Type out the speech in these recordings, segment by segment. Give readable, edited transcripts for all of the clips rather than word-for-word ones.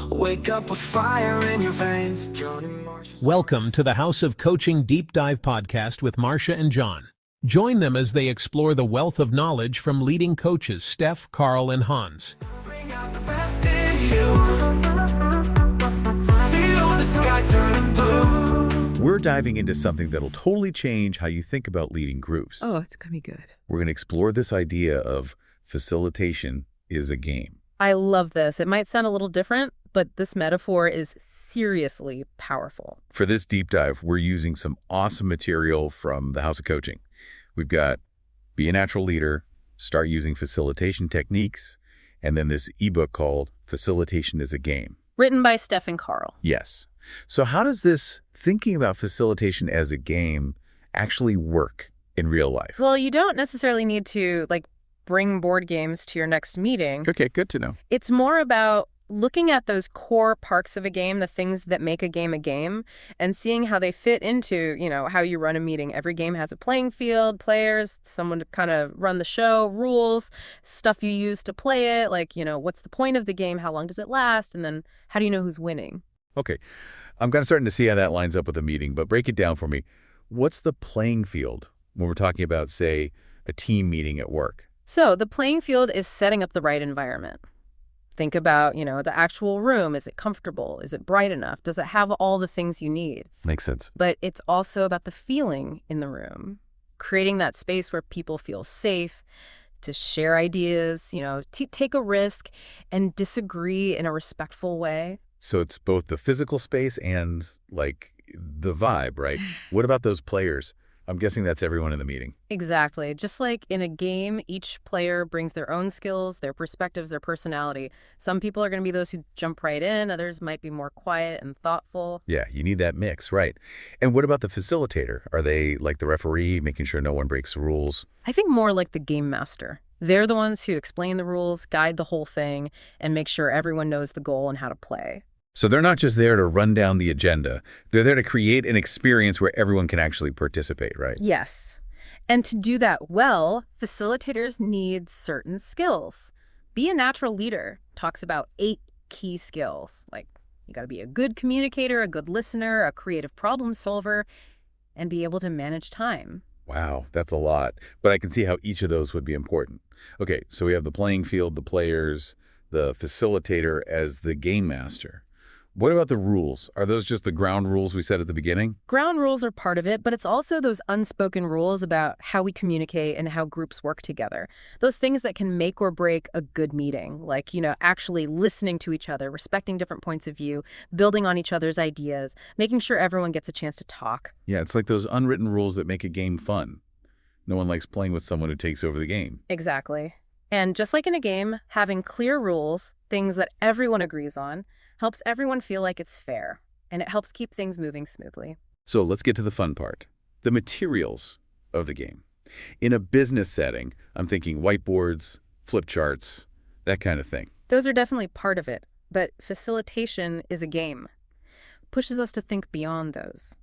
Wake up with fire in your veins. Welcome to the House of Coaching Deep Dive podcast with Marcia and John. Join them as they explore the wealth of knowledge from leading coaches Steff, Karl, and Hans. Bring out the best in you. Feel the sky turn blue. We're diving into something that'll totally change how you think about leading groups. Oh, it's going to be good. We're going to explore this idea of facilitation is a game. I love this. It might sound a little different, but this metaphor is seriously powerful. For this deep dive, we're using some awesome material from the House of Coaching. We've got Be a Natural Leader, Start Using Facilitation Techniques, and then this ebook called Facilitation is a Game. Written by Steff and Karl. Yes. So how does this thinking about facilitation as a game actually work in real life? Well, you don't necessarily need to, bring board games to your next meeting. Okay, good to know. It's more about looking at those core parts of a game, the things that make a game, and seeing how they fit into, how you run a meeting. Every game has a playing field, players, someone to kind of run the show, rules, stuff you use to play it, what's the point of the game, how long does it last, and then how do you know who's winning? Okay, I'm kind of starting to see how that lines up with the meeting, but break it down for me. What's the playing field when we're talking about, say, a team meeting at work? So the playing field is setting up the right environment. Think about, the actual room. Is it comfortable? Is it bright enough? Does it have all the things you need? Makes sense. But it's also about the feeling in the room, creating that space where people feel safe to share ideas, to take a risk and disagree in a respectful way. So it's both the physical space and, the vibe, right? What about those players? I'm guessing that's everyone in the meeting. Exactly. Just like in a game, each player brings their own skills, their perspectives, their personality. Some people are going to be those who jump right in. Others might be more quiet and thoughtful. Yeah, you need that mix, right? And what about the facilitator? Are they like the referee, making sure no one breaks the rules? I think more like the game master. They're the ones who explain the rules, guide the whole thing, and make sure everyone knows the goal and how to play. So they're not just there to run down the agenda. They're there to create an experience where everyone can actually participate, right? Yes. And to do that well, facilitators need certain skills. Be a Natural Leader talks about 8 key skills. You got to be a good communicator, a good listener, a creative problem solver, and be able to manage time. Wow, that's a lot. But I can see how each of those would be important. Okay, so we have the playing field, the players, the facilitator as the game master. What about the rules? Are those just the ground rules we said at the beginning? Ground rules are part of it, but it's also those unspoken rules about how we communicate and how groups work together. Those things that can make or break a good meeting, actually listening to each other, respecting different points of view, building on each other's ideas, making sure everyone gets a chance to talk. Yeah, it's like those unwritten rules that make a game fun. No one likes playing with someone who takes over the game. Exactly. And just like in a game, having clear rules, things that everyone agrees on, helps everyone feel like it's fair, and it helps keep things moving smoothly. So let's get to the fun part, the materials of the game. In a business setting, I'm thinking whiteboards, flip charts, that kind of thing. Those are definitely part of it, but facilitation is a game. Pushes us to think beyond those.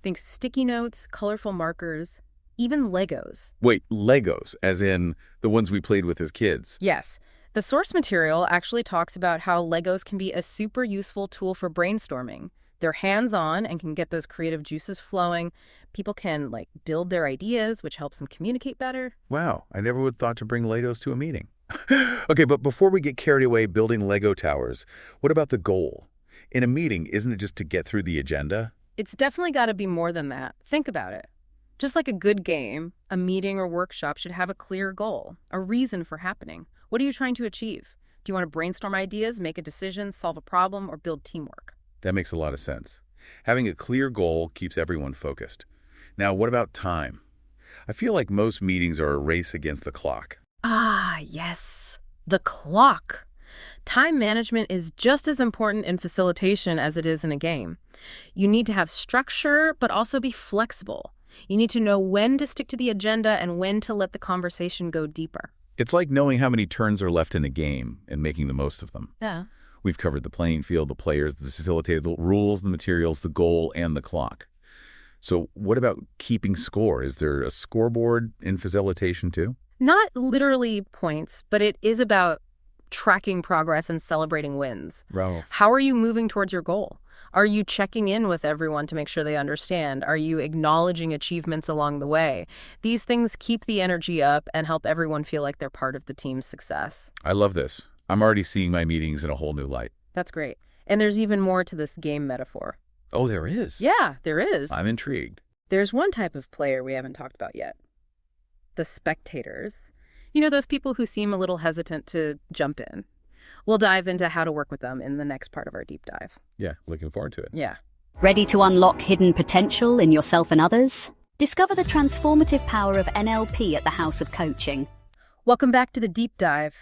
Think sticky notes, colorful markers, even Legos. Wait, Legos, as in the ones we played with as kids? Yes. The source material actually talks about how Legos can be a super useful tool for brainstorming. They're hands-on and can get those creative juices flowing. People can, build their ideas, which helps them communicate better. Wow, I never would have thought to bring Legos to a meeting. Okay, but before we get carried away building Lego towers, what about the goal? In a meeting, isn't it just to get through the agenda? It's definitely got to be more than that. Think about it. Just like a good game, a meeting or workshop should have a clear goal, a reason for happening. What are you trying to achieve? Do you want to brainstorm ideas, make a decision, solve a problem, or build teamwork? That makes a lot of sense. Having a clear goal keeps everyone focused. Now, what about time? I feel like most meetings are a race against the clock. Ah, yes. The clock. Time management is just as important in facilitation as it is in a game. You need to have structure, but also be flexible. You need to know when to stick to the agenda and when to let the conversation go deeper. It's like knowing how many turns are left in a game and making the most of them. Yeah. We've covered the playing field, the players, the facilitator, the rules, the materials, the goal, and the clock. So what about keeping score? Is there a scoreboard in facilitation too? Not literally points, but it is about tracking progress and celebrating wins? Right. How are you moving towards your goal? Are you checking in with everyone to make sure they understand? Are you acknowledging achievements along the way? These things keep the energy up and help everyone feel like they're part of the team's success. I love this. I'm already seeing my meetings in a whole new light. That's great. And there's even more to this game metaphor. Oh, there is? Yeah, there is. I'm intrigued. There's one type of player we haven't talked about yet. The spectators. You know, those people who seem a little hesitant to jump in. We'll dive into how to work with them in the next part of our deep dive. Yeah, looking forward to it. Yeah. Ready to unlock hidden potential in yourself and others? Discover the transformative power of NLP at the House of Coaching. Welcome back to the deep dive.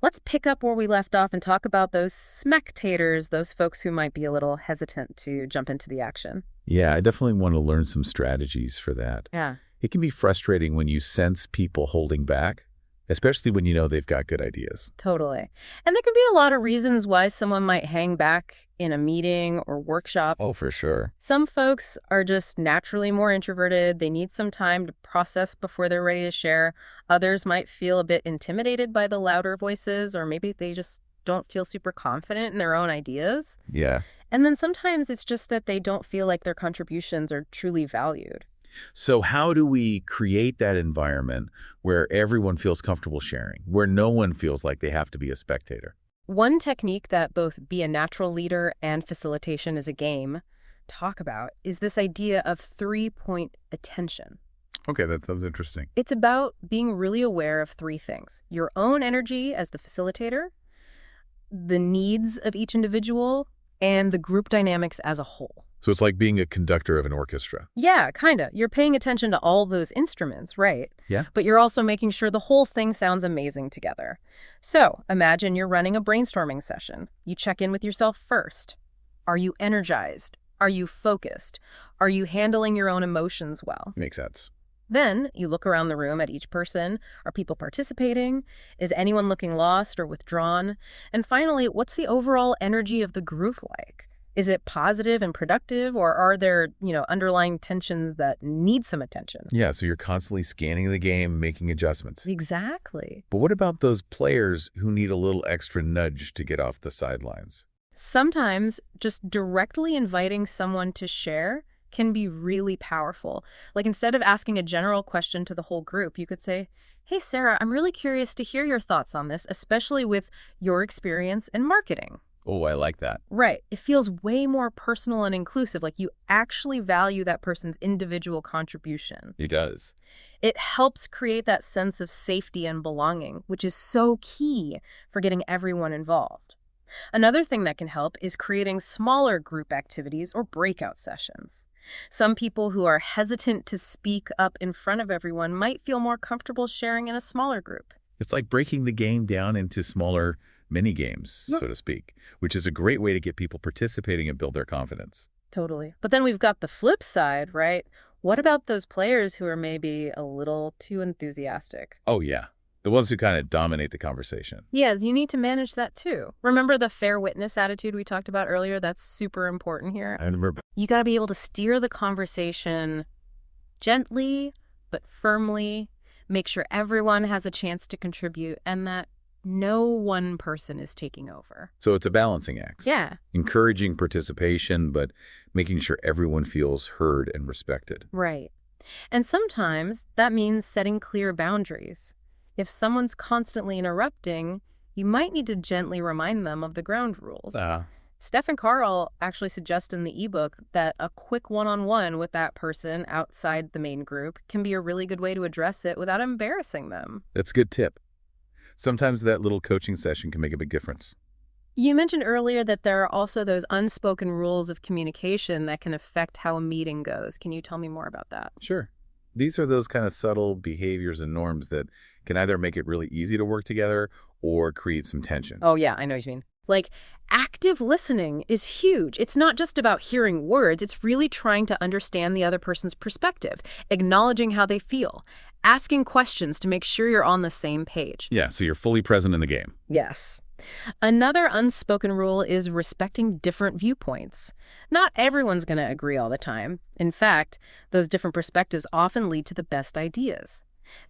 Let's pick up where we left off and talk about those spectators, those folks who might be a little hesitant to jump into the action. Yeah, I definitely want to learn some strategies for that. Yeah. It can be frustrating when you sense people holding back, especially when you know they've got good ideas. Totally. And there can be a lot of reasons why someone might hang back in a meeting or workshop. Oh, for sure. Some folks are just naturally more introverted. They need some time to process before they're ready to share. Others might feel a bit intimidated by the louder voices, or maybe they just don't feel super confident in their own ideas. Yeah. And then sometimes it's just that they don't feel like their contributions are truly valued. So how do we create that environment where everyone feels comfortable sharing, where no one feels like they have to be a spectator? One technique that both Be a Natural Leader and Facilitation as a Game talk about is this idea of 3-point attention. Okay, that sounds interesting. It's about being really aware of three things: your own energy as the facilitator, the needs of each individual, and the group dynamics as a whole. So it's like being a conductor of an orchestra. Yeah, kind of. You're paying attention to all those instruments, right? Yeah. But you're also making sure the whole thing sounds amazing together. So imagine you're running a brainstorming session. You check in with yourself first. Are you energized? Are you focused? Are you handling your own emotions well? Makes sense. Then you look around the room at each person. Are people participating? Is anyone looking lost or withdrawn? And finally, what's the overall energy of the group like? Is it positive and productive, or are there, underlying tensions that need some attention? Yeah, so you're constantly scanning the game, making adjustments. Exactly. But what about those players who need a little extra nudge to get off the sidelines? Sometimes just directly inviting someone to share can be really powerful. Like, instead of asking a general question to the whole group, you could say, "Hey, Sarah, I'm really curious to hear your thoughts on this, especially with your experience in marketing." Oh, I like that. Right. It feels way more personal and inclusive, like you actually value that person's individual contribution. It does. It helps create that sense of safety and belonging, which is so key for getting everyone involved. Another thing that can help is creating smaller group activities or breakout sessions. Some people who are hesitant to speak up in front of everyone might feel more comfortable sharing in a smaller group. It's like breaking the game down into smaller mini games, so to speak, which is a great way to get people participating and build their confidence. Totally. But then we've got the flip side, right? What about those players who are maybe a little too enthusiastic? Oh, yeah. The ones who kind of dominate the conversation. Yes, you need to manage that too. Remember the fair witness attitude we talked about earlier? That's super important here. I remember. You got to be able to steer the conversation gently but firmly, make sure everyone has a chance to contribute, and that no one person is taking over. So it's a balancing act. Yeah. Encouraging participation, but making sure everyone feels heard and respected. Right. And sometimes that means setting clear boundaries. If someone's constantly interrupting, you might need to gently remind them of the ground rules. Steff and Karl actually suggest in the ebook that a quick one-on-one with that person outside the main group can be a really good way to address it without embarrassing them. That's a good tip. Sometimes that little coaching session can make a big difference. You mentioned earlier that there are also those unspoken rules of communication that can affect how a meeting goes. Can you tell me more about that? Sure. These are those kind of subtle behaviors and norms that can either make it really easy to work together or create some tension. Oh, yeah, I know what you mean. Like, active listening is huge. It's not just about hearing words. It's really trying to understand the other person's perspective, acknowledging how they feel, asking questions to make sure you're on the same page. Yeah, so you're fully present in the game. Yes. Another unspoken rule is respecting different viewpoints. Not everyone's going to agree all the time. In fact, those different perspectives often lead to the best ideas.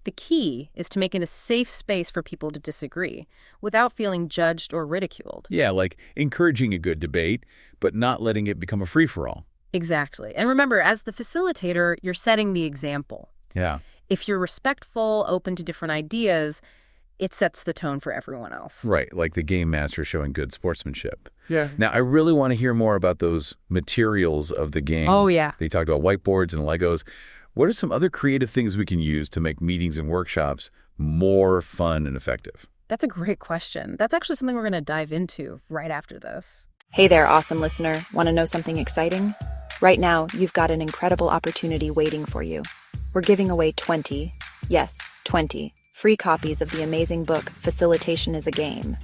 The key is to make it a safe space for people to disagree without feeling judged or ridiculed. Yeah, like encouraging a good debate, but not letting it become a free-for-all. Exactly. And remember, as the facilitator, you're setting the example. Yeah. If you're respectful, open to different ideas, it sets the tone for everyone else. Right, like the game master showing good sportsmanship. Yeah. Now, I really want to hear more about those materials of the game. Oh, yeah. They talked about whiteboards and Legos. What are some other creative things we can use to make meetings and workshops more fun and effective? That's a great question. That's actually something we're going to dive into right after this. Hey there, awesome listener. Want to know something exciting? Right now, you've got an incredible opportunity waiting for you. We're giving away 20 free copies of the amazing book, Facilitation is a Game.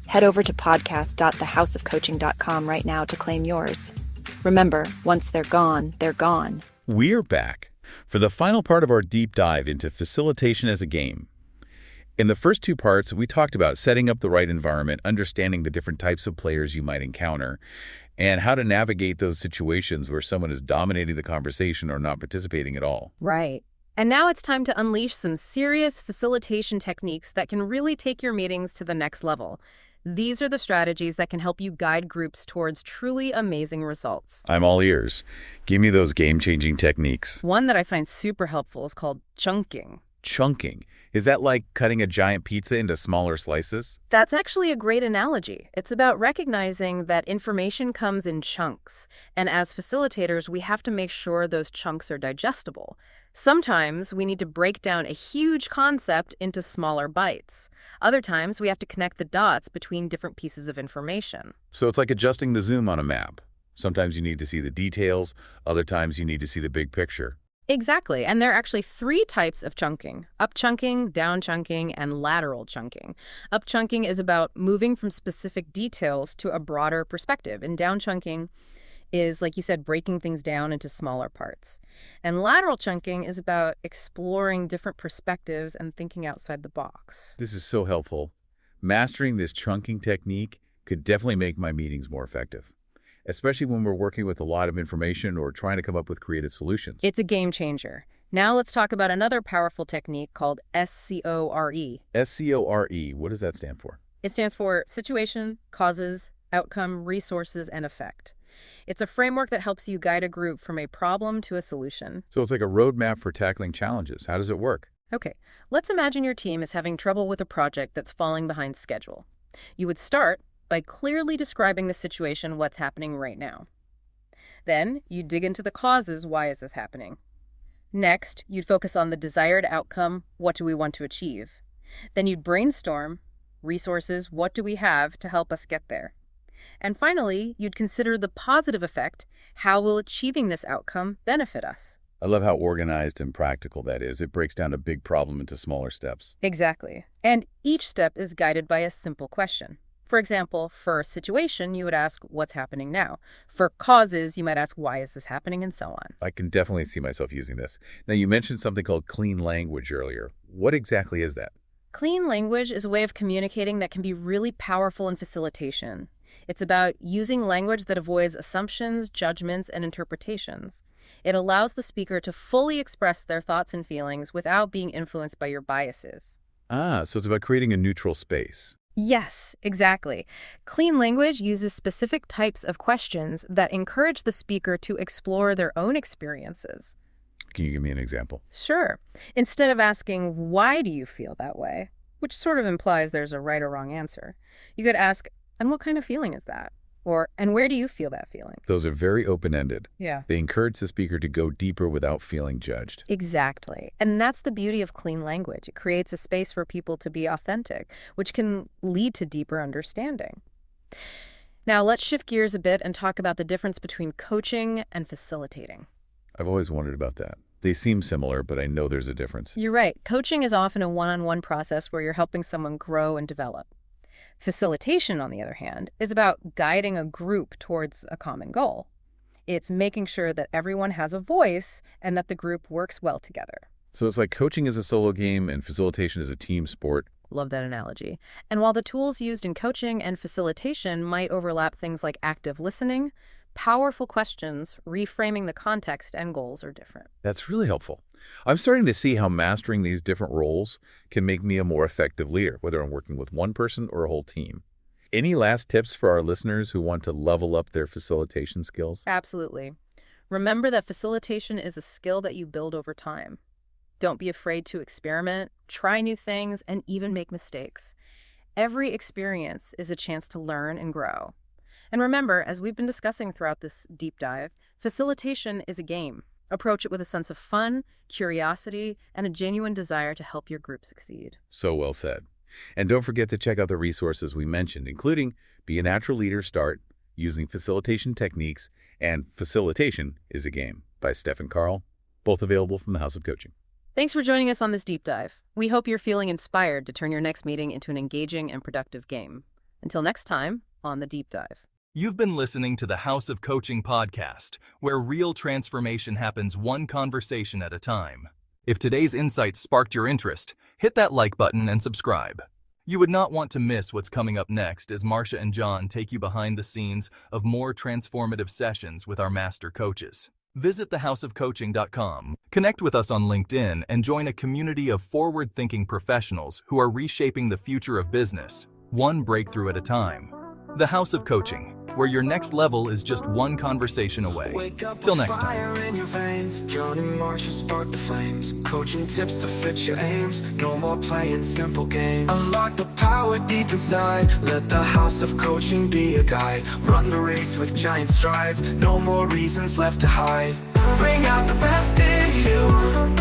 Head over to podcast.thehouseofcoaching.com right now to claim yours. Remember, once they're gone, they're gone. We're back for the final part of our deep dive into facilitation as a game. In the first two parts, we talked about setting up the right environment, understanding the different types of players you might encounter, and how to navigate those situations where someone is dominating the conversation or not participating at all. Right. And now it's time to unleash some serious facilitation techniques that can really take your meetings to the next level. These are the strategies that can help you guide groups towards truly amazing results. I'm all ears. Give me those game-changing techniques. One that I find super helpful is called chunking. Chunking. Is that like cutting a giant pizza into smaller slices? That's actually a great analogy. It's about recognizing that information comes in chunks, and as facilitators, we have to make sure those chunks are digestible. Sometimes we need to break down a huge concept into smaller bites. Other times, we have to connect the dots between different pieces of information. So it's like adjusting the zoom on a map. Sometimes you need to see the details, other times you need to see the big picture. Exactly, and there are actually 3 types of chunking: up chunking, down chunking, and lateral chunking. Up chunking is about moving from specific details to a broader perspective, and down chunking is, like you said, breaking things down into smaller parts. And lateral chunking is about exploring different perspectives and thinking outside the box. This is so helpful. Mastering this chunking technique could definitely make my meetings more effective, especially when we're working with a lot of information or trying to come up with creative solutions. It's a game changer. Now let's talk about another powerful technique called SCORE. SCORE, what does that stand for? It stands for Situation, Causes, Outcome, Resources, and Effect. It's a framework that helps you guide a group from a problem to a solution. So it's like a roadmap for tackling challenges. How does it work? Okay, let's imagine your team is having trouble with a project that's falling behind schedule. You would start by clearly describing the situation, what's happening right now. Then you dig into the causes, why is this happening? Next, you'd focus on the desired outcome, what do we want to achieve? Then you'd brainstorm, resources, what do we have to help us get there? And finally, you'd consider the positive effect, how will achieving this outcome benefit us? I love how organized and practical that is. It breaks down a big problem into smaller steps. Exactly. And each step is guided by a simple question. For example, for a situation, you would ask, what's happening now? For causes, you might ask, why is this happening? And so on. I can definitely see myself using this. Now, you mentioned something called clean language earlier. What exactly is that? Clean language is a way of communicating that can be really powerful in facilitation. It's about using language that avoids assumptions, judgments, and interpretations. It allows the speaker to fully express their thoughts and feelings without being influenced by your biases. Ah, so it's about creating a neutral space. Yes, exactly. Clean language uses specific types of questions that encourage the speaker to explore their own experiences. Can you give me an example? Sure. Instead of asking, why do you feel that way? Which sort of implies there's a right or wrong answer. You could ask, and what kind of feeling is that? Or, and where do you feel that feeling? Those are very open-ended. Yeah. They encourage the speaker to go deeper without feeling judged. Exactly. And that's the beauty of clean language. It creates a space for people to be authentic, which can lead to deeper understanding. Now, let's shift gears a bit and talk about the difference between coaching and facilitating. I've always wondered about that. They seem similar, but I know there's a difference. You're right. Coaching is often a one-on-one process where you're helping someone grow and develop. Facilitation, on the other hand, is about guiding a group towards a common goal. It's making sure that everyone has a voice and that the group works well together. So it's like coaching is a solo game and facilitation is a team sport. Love that analogy. And while the tools used in coaching and facilitation might overlap things like active listening, powerful questions, reframing the context and goals are different. That's really helpful. I'm starting to see how mastering these different roles can make me a more effective leader, whether I'm working with one person or a whole team. Any last tips for our listeners who want to level up their facilitation skills? Absolutely. Remember that facilitation is a skill that you build over time. Don't be afraid to experiment, try new things, and even make mistakes. Every experience is a chance to learn and grow. And remember, as we've been discussing throughout this deep dive, facilitation is a game. Approach it with a sense of fun, curiosity, and a genuine desire to help your group succeed. So well said. And don't forget to check out the resources we mentioned, including Be a Natural Leader Start, Using Facilitation Techniques, and Facilitation is a Game by Steff and Karl, both available from the House of Coaching. Thanks for joining us on this deep dive. We hope you're feeling inspired to turn your next meeting into an engaging and productive game. Until next time on the deep dive. You've been listening to the House of Coaching podcast, where real transformation happens one conversation at a time. If today's insights sparked your interest, hit that like button and subscribe. You would not want to miss what's coming up next as Marcia and John take you behind the scenes of more transformative sessions with our master coaches. Visit thehouseofcoaching.com, connect with us on LinkedIn, and join a community of forward-thinking professionals who are reshaping the future of business, one breakthrough at a time. The House of Coaching, where your next level is just one conversation away. Wake up Till with next time. fire in your veins. John and Marcia spark the flames. Coaching tips to fit your aims. No more playing simple games. Unlock the power deep inside. Let the House of Coaching be a guide. Run the race with giant strides. No more reasons left to hide. Bring out the best in you.